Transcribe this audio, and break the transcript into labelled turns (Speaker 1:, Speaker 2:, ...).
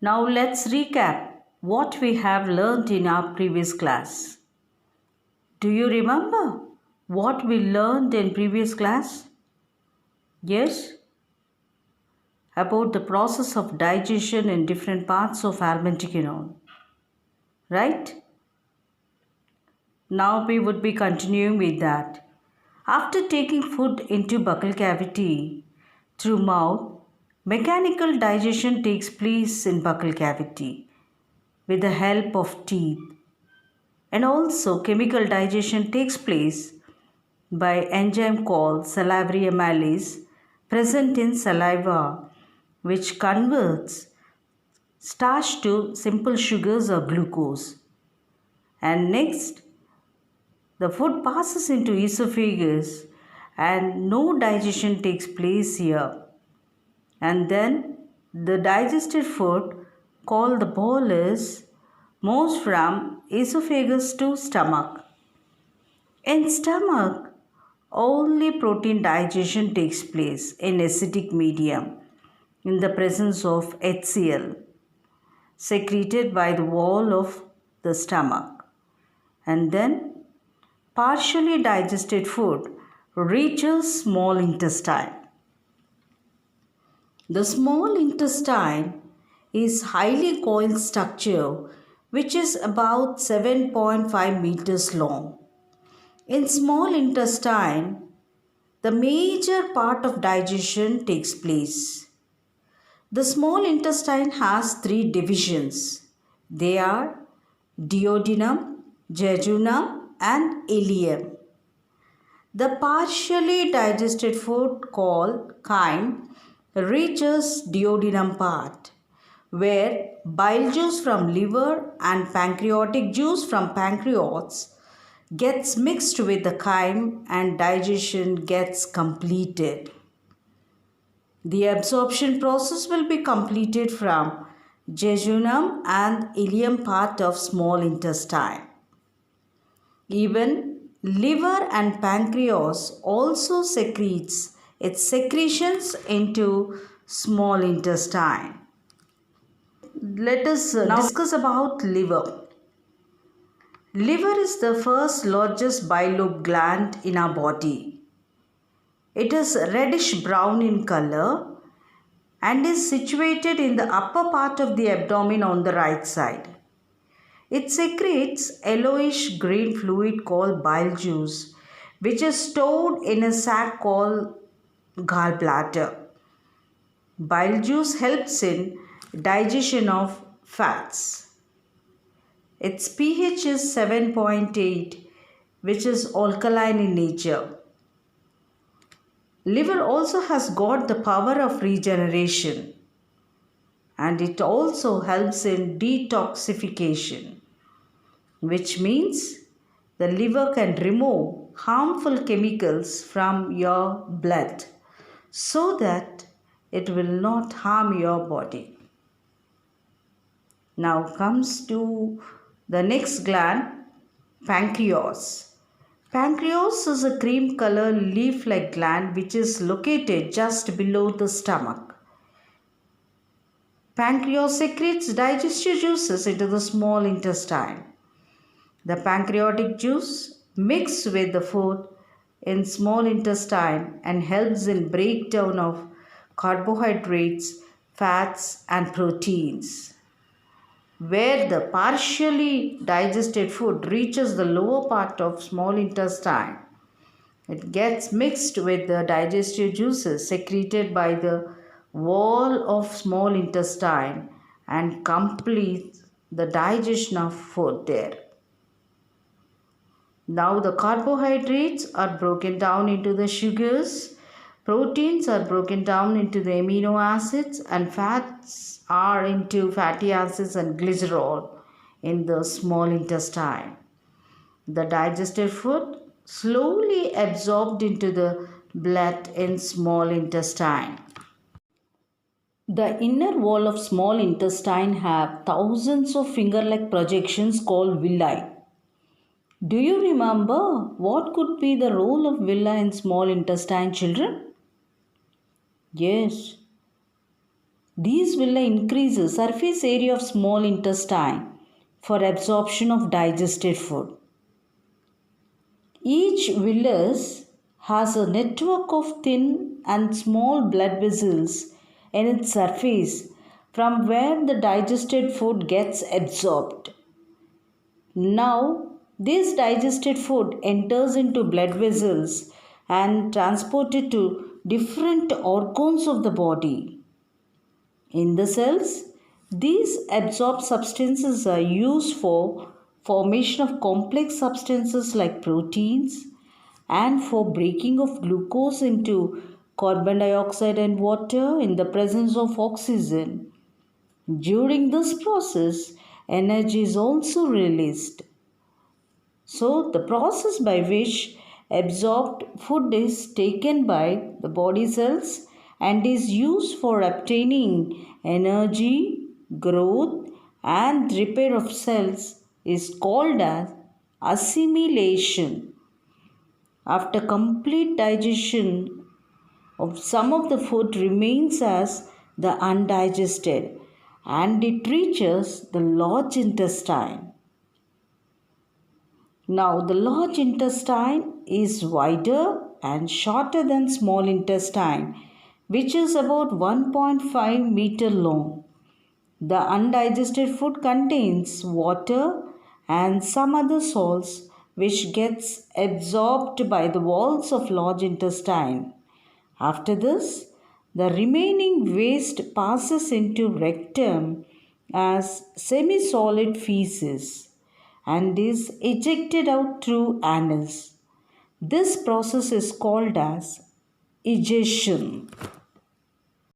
Speaker 1: Now let's recap what we have learned in our previous class. Do you remember what we learned in previous class? Yes, about the process of digestion in different parts of albumin, right? Now we would be continuing with that. After taking food into buccal cavity through mouth, mechanical digestion takes place in buccal cavity with the help of teeth. And also chemical digestion takes place by enzyme called salivary amylase present in saliva, which converts starch to simple sugars or glucose. And next, the food passes into esophagus and no digestion takes place here. And then the digested food called the bolus moves from esophagus to stomach. In stomach, only protein digestion takes place in acidic medium in the presence of HCl secreted by the wall of the stomach. And then partially digested food reaches small intestine. The small intestine is highly coiled structure which is about 7.5 meters long. In small intestine, the major part of digestion takes place. The small intestine has three divisions. They are duodenum, jejunum, and ileum. The partially digested food called chyme reaches duodenum part, where bile juice from liver and pancreatic juice from pancreas gets mixed with the chyme and digestion gets completed. The absorption process will be completed from jejunum and ileum part of small intestine. Even liver and pancreas also secretes its secretions into small intestine. Let us now discuss about liver. Liver is the first largest bile gland in our body. It is reddish brown in color and is situated in the upper part of the abdomen on the right side. It secretes yellowish green fluid called bile juice, which is stored in a sac called gallbladder. Bile juice helps in digestion of fats. Its pH is 7.8, which is alkaline in nature. Liver also has got the power of regeneration, and it also helps in detoxification, which means the liver can remove harmful chemicals from your blood so that it will not harm your body. Now comes to the next gland, pancreas. Pancreas is a cream color leaf-like gland which is located just below the stomach. Pancreas secretes digestive juices into the small intestine. The pancreatic juice mixes with the food in small intestine and helps in breakdown of carbohydrates, fats and proteins. Where the partially digested food reaches the lower part of small intestine, it gets mixed with the digestive juices secreted by the wall of small intestine and completes the digestion of food there. Now the carbohydrates are broken down into the sugars, proteins are broken down into the amino acids, and fats are into fatty acids and glycerol in the small intestine. The digested food slowly absorbed into the blood in small intestine. The inner wall of small intestine have thousands of finger-like projections called villi. Do you remember what could be the role of villi in small intestine, children? Yes. These villi increase the surface area of small intestine for absorption of digested food. Each villus has a network of thin and small blood vessels in its surface from where the digested food gets absorbed. Now, this digested food enters into blood vessels and transported to different organs of the body. In the cells, these absorbed substances are used for formation of complex substances like proteins and for breaking of glucose into carbon dioxide and water in the presence of oxygen. During this process, energy is also released. So, the process by which absorbed food is taken by the body cells and is used for obtaining energy, growth, and repair of cells is called as assimilation. After complete digestion of some of the food remains as the undigested and it reaches the large intestine. Now, the large intestine is wider and shorter than small intestine, which is about 1.5 meter long. The undigested food contains water and some other salts which gets absorbed by the walls of large intestine. After this, the remaining waste passes into rectum as semi-solid feces and is ejected out through anus. This process is called as egestion.